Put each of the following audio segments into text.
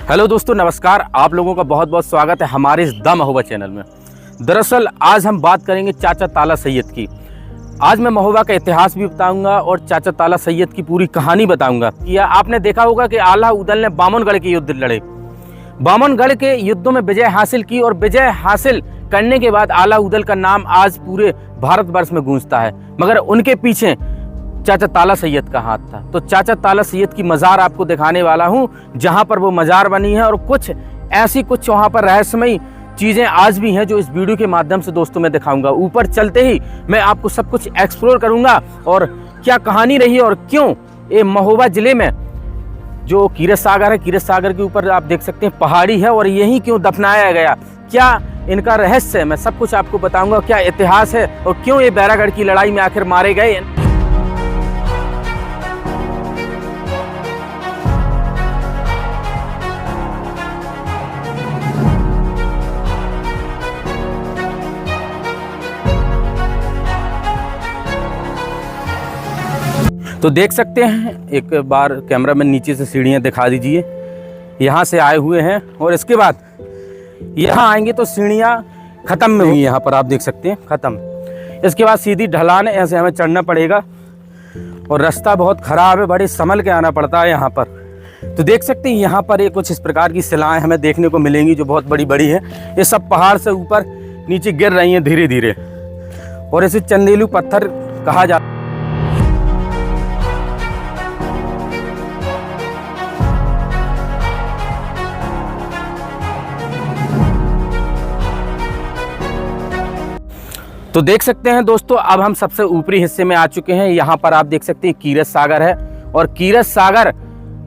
Hello दोस्तों, नमस्कार। आप लोगों का बहुत बहुत स्वागत है हमारे इस द महोबा चैनल में। दरअसल आज हम बात करेंगे चाचा ताला सैयद की। आज मैं महोबा का इतिहास भी बताऊंगा और चाचा ताला सैयद की पूरी कहानी बताऊंगा। या आपने देखा होगा कि आला उदल ने बामनगढ़ के युद्ध लड़े, बामनगढ़ के युद्धों में विजय हासिल की और विजय हासिल करने के बाद आला उदल का नाम आज पूरे भारतवर्ष में गूंजता है। मगर उनके पीछे चाचा ताला सैयद का हाथ था। तो चाचा ताला सैयद की मज़ार आपको दिखाने वाला हूं, जहां पर वो मज़ार बनी है और कुछ वहां पर रहस्यमयी चीज़ें आज भी हैं जो इस वीडियो के माध्यम से दोस्तों मैं दिखाऊंगा। ऊपर चलते ही मैं आपको सब कुछ एक्सप्लोर करूंगा और क्या कहानी रही और क्यों ये महोबा जिले में जो कीरत सागर है, कीरत सागर के ऊपर आप देख सकते हैं पहाड़ी है और यही क्यों दफनाया गया, क्या इनका रहस्य है, मैं सब कुछ आपको बताऊंगा। क्या इतिहास है और क्यों ये बैरागढ़ की लड़ाई में आखिर मारे गए। तो देख सकते हैं, एक बार कैमरा में नीचे से सीढ़ियाँ दिखा दीजिए। यहाँ से आए हुए हैं और इसके बाद यहाँ आएंगे तो सीढ़ियाँ ख़त्म में हुई, यहाँ पर आप देख सकते हैं ख़त्म। इसके बाद सीधी ढलान है, ऐसे हमें चढ़ना पड़ेगा और रास्ता बहुत ख़राब है, बड़े संभल के आना पड़ता है यहाँ पर। तो देख सकते हैं यहाँ पर ये कुछ इस प्रकार की शिलाएँ हमें देखने को मिलेंगी जो बहुत बड़ी बड़ी है। ये सब पहाड़ से ऊपर नीचे गिर रही हैं धीरे धीरे और इसे चंदेलू पत्थर कहा जाता है। तो देख सकते हैं दोस्तों, अब हम सबसे ऊपरी हिस्से में आ चुके हैं। यहाँ पर आप देख सकते हैं कीरत सागर है और कीरत सागर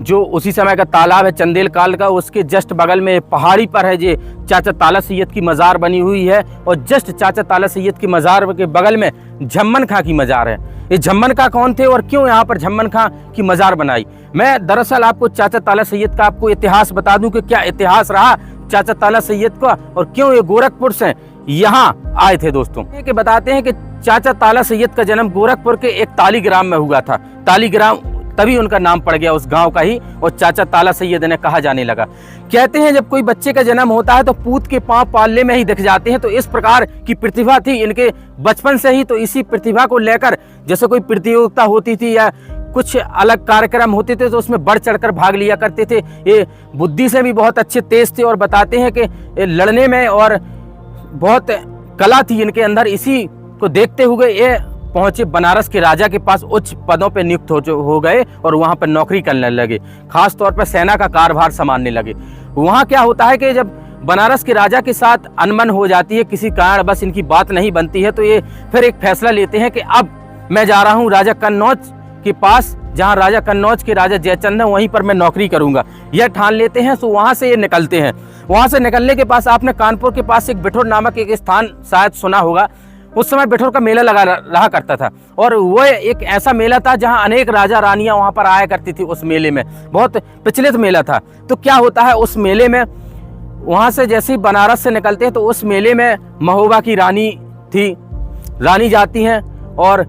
जो उसी समय का तालाब है चंदेल काल का, उसके जस्ट बगल में पहाड़ी पर है जे चाचा ताला सैयद की मज़ार बनी हुई है और जस्ट चाचा ताला सैयद की मज़ार के बगल में झम्मन खां की मज़ार है। ये झम्मन खां कौन थे और क्यों यहाँ पर झम्मन खां की मज़ार बनाई, मैं दरअसल आपको चाचा ताला सैयद का आपको इतिहास बता दूं कि क्या इतिहास रहा चाचा ताला सैयद का और क्यों ये गोरखपुर से यहाँ आए थे। दोस्तों कि बताते हैं कि चाचा ताला सैयद का जन्म गोरखपुर के एक तालीग्राम में हुआ था। तालीग्राम तभी उनका नाम पड़ गया उस गांव का ही और चाचा ताला सैयद ने कहा जाने लगा। कहते हैं जब कोई बच्चे का जन्म होता है तो पूत के पांव पालने में ही दिख जाते हैं। तो इस प्रकार की प्रतिभा थी इनके बचपन से ही। तो इसी प्रतिभा को लेकर जैसे कोई प्रतियोगिता होती थी या कुछ अलग कार्यक्रम होते थे तो उसमें बढ़ चढ़कर भाग लिया करते थे। ये बुद्धि से भी बहुत अच्छे तेज थे और बताते हैं कि लड़ने में और बहुत कला थी इनके अंदर। इसी को देखते हुए ये पहुंचे बनारस के राजा के पास, उच्च पदों पे नियुक्त हो गए और वहां पर नौकरी करने लगे। खास तौर पर सेना का कार्यभार संभालने लगे। वहां क्या होता है कि जब बनारस के राजा के साथ अनबन हो जाती है, किसी कारण बस इनकी बात नहीं बनती है, तो ये फिर एक फैसला लेते हैं कि अब मैं जा रहा हूँ राजा कन्नौज के पास, जहाँ राजा कन्नौज के राजा जयचंद है वहीं पर मैं नौकरी करूंगा, यह ठान लेते हैं। तो वहां से ये निकलते हैं। वहां से निकलने के पास आपने कानपुर के पास एक बिठौर नामक एक स्थान शायद सुना होगा। उस समय बिठौर का मेला लगा रहा करता था और वो एक ऐसा मेला था जहां अनेक राजा रानियां वहां पर आया करती थी। उस मेले में बहुत प्रचलित मेला था। तो क्या होता है उस मेले में, वहां से जैसे ही बनारस से निकलते हैं तो उस मेले में महोबा की रानी थी, रानी जाती हैं और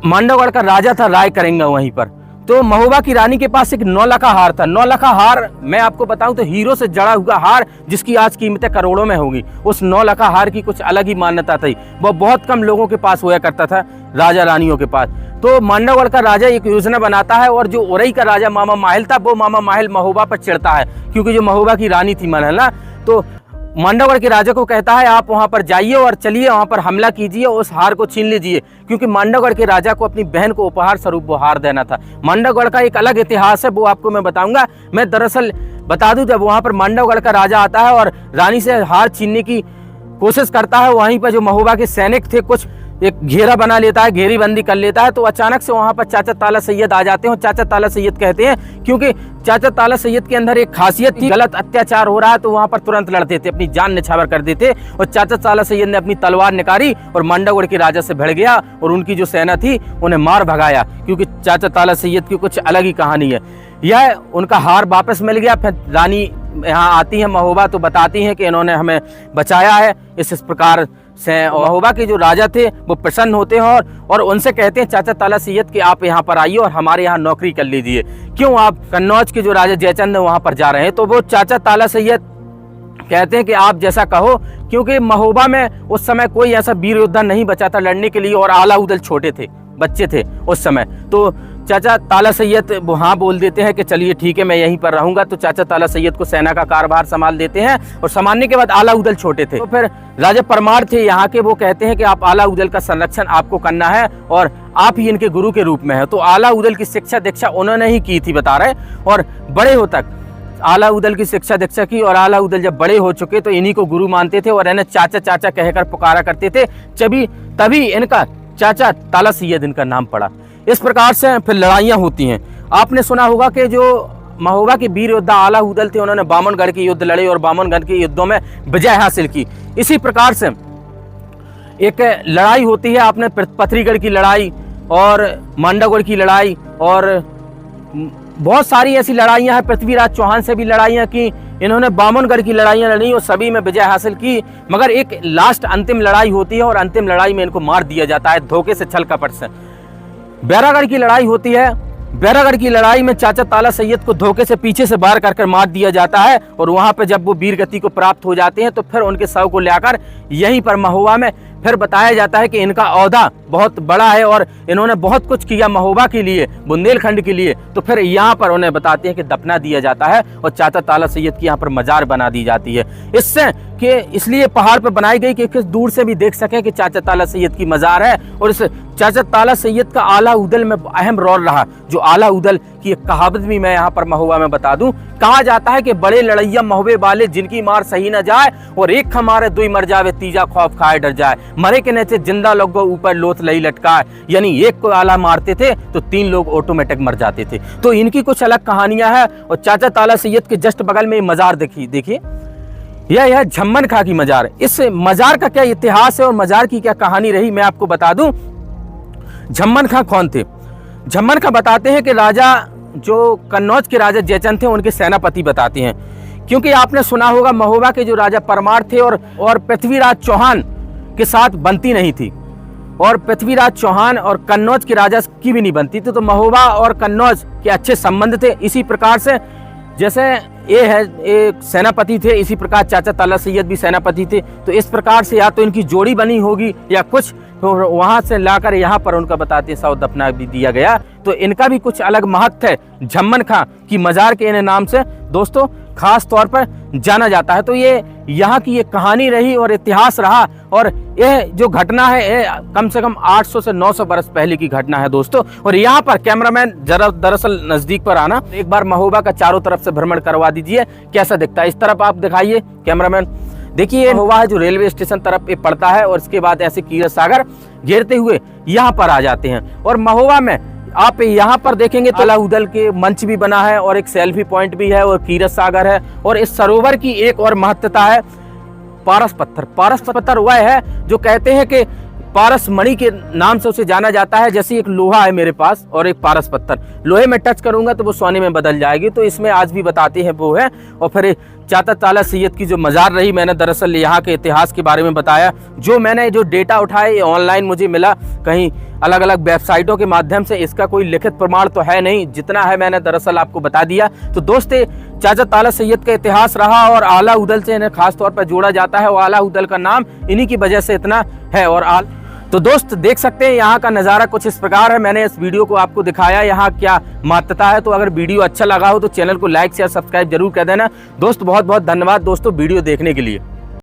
मांडवगढ़ का राजा था राय करेंगा वहीं पर। तो महोबा की रानी के पास एक 9 लखा हार था। 9 लखा हार मैं आपको बताऊं तो हीरो से जड़ा हुआ हार जिसकी आज कीमतें करोड़ों में होगी। उस 9 लखा हार की कुछ अलग ही मान्यता थी, वो बहुत कम लोगों के पास हुआ करता था, राजा रानियों के पास। तो मांडवगढ़ का राजा एक योजना बनाता है और जो उरई का राजा मामा माहिल था वो मामा माहिल महोबा पर चिढ़ता है, क्योंकि जो महोबा की रानी थी महला, तो मांडवगढ़ के राजा को कहता है आप वहां पर जाइए और चलिए वहां पर हमला कीजिए, उस हार को छीन लीजिए, क्योंकि मांडवगढ़ के राजा को अपनी बहन को उपहार स्वरूप वो हार देना था। मांडवगढ़ का एक अलग इतिहास है, वो आपको मैं बताऊंगा। मैं दरअसल बता दूं, जब वहां पर मांडवगढ़ का राजा आता है और रानी से हार छीनने की कोशिश करता है, वहीं पर जो महोबा के सैनिक थे कुछ एक घेरा बना लेता है, घेरी बंदी कर लेता है। तो अचानक से वहां पर चाचा ताला सैयद आ जाते हैं और चाचा ताला सैयद कहते हैं, क्योंकि चाचा ताला सैयद के अंदर एक खासियत थी, गलत अत्याचार हो रहा है तो वहां पर तुरंत लड़ते थे, अपनी जान निछावर कर देते। और चाचा ताला सैयद ने अपनी तलवार निकाली और मांडवगढ़ के राजा से भिड़ गया और उनकी जो सेना थी उन्हें मार भगाया, क्योंकि चाचा ताला सैयद की कुछ अलग ही कहानी है। यह उनका हार वापस मिल गया। फिर रानी यहाँ आती है महोबा तो बताती हैं कि इन्होंने हमें बचाया है, इस प्रकार महोबा के जो राजा थे वो प्रसन्न होते हैं और उनसे कहते हैं चाचा ताला सैयद कि आप यहाँ पर आइए और हमारे यहाँ नौकरी कर लीजिए, क्यों आप कन्नौज के जो राजा जयचंद है वहाँ पर जा रहे हैं। तो वो चाचा ताला सैयद कहते हैं कि आप जैसा कहो, क्योंकि महोबा में उस समय कोई ऐसा वीर योद्धा नहीं बचा था लड़ने के लिए और आला उदल छोटे थे, बच्चे थे उस समय। तो चाचा ताला सैयद वो हाँ बोल देते हैं कि चलिए ठीक है मैं यहीं पर रहूंगा। तो चाचा ताला सैयद को सेना का कारभार संभाल देते हैं और संभालने के बाद आला उदल छोटे थे, तो फिर राजा परमार थे यहाँ के, वो कहते हैं कि आप आला उदल का संरक्षण आपको करना है और आप ही इनके गुरु के रूप में है। तो आला उदल की शिक्षा दीक्षा उन्होंने ही की थी बता रहे, और बड़े हो तक आला उदल की शिक्षा दीक्षा की, और आला उदल जब बड़े हो चुके तो इन्हीं को गुरु मानते थे और इन्हें चाचा चाचा कहकर पुकारा करते थे। तभी इनका चाचा ताला सैयद इनका नाम पड़ा। इस प्रकार से फिर लड़ाइयाँ होती हैं। आपने सुना होगा कि जो महोबा के वीर योद्धा आला उदल थे उन्होंने बामनगढ़ के युद्ध लड़े और बामनगढ़ के युद्धों में विजय हासिल की। इसी प्रकार से एक लड़ाई होती है, आपने पथरीगढ़ की लड़ाई और मांडवगढ़ की लड़ाई और बहुत सारी ऐसी लड़ाइयाँ हैं। पृथ्वीराज चौहान से भी लड़ाइयाँ की, इन्होंने बामनगढ़ की लड़ाइयाँ लड़ी और सभी में विजय हासिल की। मगर एक लास्ट अंतिम लड़ाई होती है और अंतिम लड़ाई में इनको मार दिया जाता है धोखे से, छल कपट से। बैरागढ़ की लड़ाई होती है। बैरागढ़ की लड़ाई में चाचा ताला सैयद को धोखे से पीछे से वार कर मार दिया जाता है और वहां पे जब वो वीर गति को प्राप्त हो जाते हैं तो फिर उनके शव को लाकर यहीं पर महोबा में फिर बताया जाता है कि इनका औहदा बहुत बड़ा है और इन्होंने बहुत कुछ किया महोबा के लिए, बुंदेलखंड के लिए। तो फिर यहाँ पर उन्हें बताते हैं कि दफना दिया जाता है और चाचा ताला सैयद की यहाँ पर मजार बना दी जाती है। इससे कि इसलिए पहाड़ पर बनाई गई कि दूर से भी देख सके कि चाचा ताला सैयद की मजार है। और इस चाचा ताला सैयद का आला उदल में अहम रोल रहा। जो आला उदल की एक कहावत भी मैं यहाँ पर महोबा में बता दूं, कहा जाता है कि बड़े लड़ैया महोबे वाले जिनकी मार सही न जाए और एक हमारे दुई मर जावे तीजा खौफ खाए डर जाए, मरे के नीचे जिंदा लोग ऊपर लोथ लई लटकाए। यानी एक को आला मारते थे तो 3 लोग ऑटोमेटिक मर जाते थे। तो इनकी कुछ अलग कहानियां हैं। और चाचा ताला सैयद के जस्ट बगल में मजार देखिए, यह है झम्मन खां की मजार। इस मजार का क्या इतिहास है और मजार की क्या कहानी रही मैं आपको बता दूं। झम्मन खां कौन थे? झम्मन खां बताते हैं कि राजा जो कन्नौज के राजा जयचंद थे उनके सेनापति बताते हैं, क्योंकि आपने सुना होगा महोबा के जो राजा परमार थे और पृथ्वीराज चौहान के साथ बनती नहीं थी और पृथ्वीराज चौहान और कन्नौज के राजा की भी नहीं बनती थी। तो महोबा और कन्नौज के अच्छे संबंध थे। इसी प्रकार से जैसे ये है एक सेनापति थे, इसी प्रकार चाचा ताला सैयद भी सेनापति थे। तो इस प्रकार से या तो इनकी जोड़ी बनी होगी या कुछ, तो वहां से लाकर यहाँ पर उनका बताते हैं सौ दफना भी दिया गया। तो इनका भी कुछ अलग महत्व है। झम्मन खां की मजार के इन नाम से दोस्तों खास तौर पर जाना जाता है। तो ये यहाँ की ये कहानी रही और इतिहास रहा। और यह जो घटना है ये कम से कम 800 से 900 बरस पहले की घटना है दोस्तों। और यहाँ पर कैमरामैन जरा दरअसल नजदीक पर आना, एक बार महोबा का चारों तरफ से भ्रमण करवा दीजिए कैसा दिखता है। इस तरफ आप दिखाइए कैमरामैन, देखिए महोबा है जो रेलवे स्टेशन तरफ पड़ता है और इसके बाद ऐसे कीरत सागर घेरते हुए यहाँ पर आ जाते हैं। और महोबा में आप यहाँ पर देखेंगे तो आला उदल के मंच भी बना है और एक सेल्फी पॉइंट भी है और कीरत सागर है। और इस सरोवर की एक और महत्वता है पारस पत्थर। पारस पत्थर वह है जो कहते हैं कि पारस मणि के नाम से उसे जाना जाता है। जैसे एक लोहा है मेरे पास और एक पारस पत्थर, लोहे में टच करूंगा तो वो सोने में बदल जाएगी। तो इसमें आज भी बताते हैं वो है। और फिर चाचा ताला सैयद की जो मजार रही, मैंने दरअसल यहाँ के इतिहास के बारे में बताया। मैंने जो डेटा उठाया ये ऑनलाइन मुझे मिला, कहीं अलग अलग वेबसाइटों के माध्यम से। इसका कोई लिखित प्रमाण तो है नहीं, जितना है मैंने दरअसल आपको बता दिया। तो दोस्तों चाचा ताला सैयद का इतिहास रहा और आला उदल से इन्हें खास तौर पर जोड़ा जाता है और आला उदल का नाम इन्हीं की वजह से इतना है। और तो दोस्त देख सकते हैं यहाँ का नज़ारा कुछ इस प्रकार है। मैंने इस वीडियो को आपको दिखाया यहाँ क्या महत्वता है। तो अगर वीडियो अच्छा लगा हो तो चैनल को लाइक शेयर सब्सक्राइब जरूर कर देना दोस्त। बहुत बहुत धन्यवाद दोस्तों वीडियो देखने के लिए।